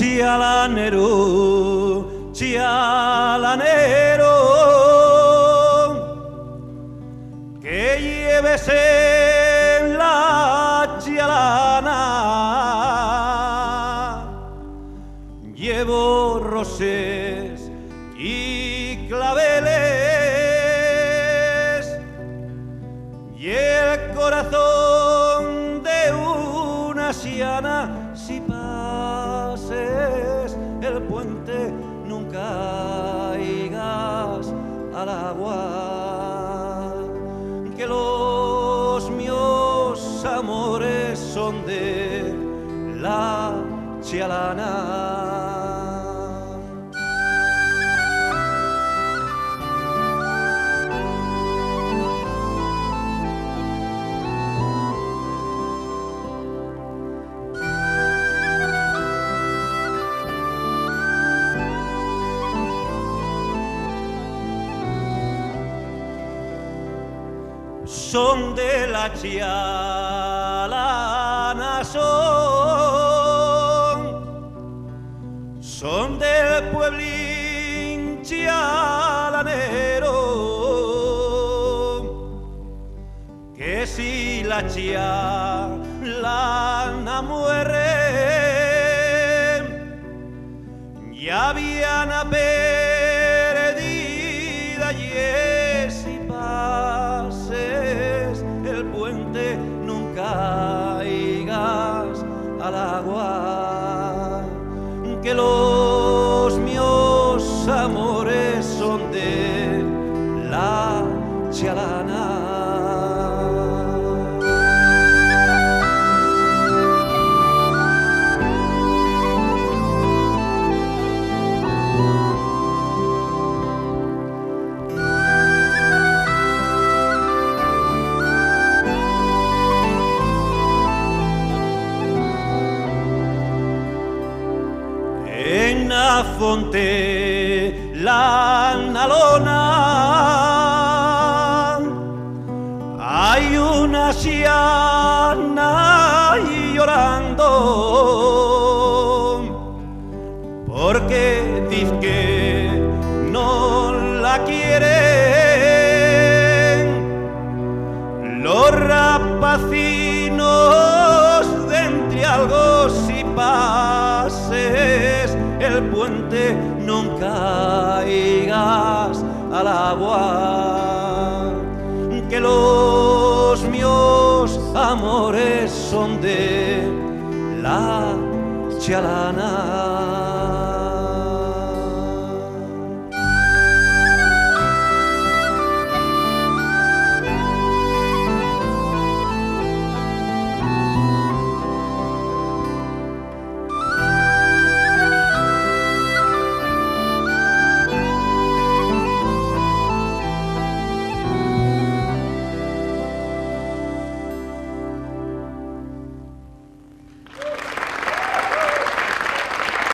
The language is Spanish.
chialanero, chialanero, que lleves en la chialana. Llevo roses y claveles y el corazón de una siana. Si pases el puente nunca caigas al agua, que los míos amores son de la chialana. Son de la chialana, son del pueblín chialanero, que si la chialana muere, ya viana perdida y si pases el puente nunca caigas al agua, que los míos amores son de la chialana. En la fonte la nalona hay una siana llorando, porque dice que no la quieren los rapacinos de Entrialgos. Si pases el puente nunca caigas al agua, que los míos amores son de la chialana.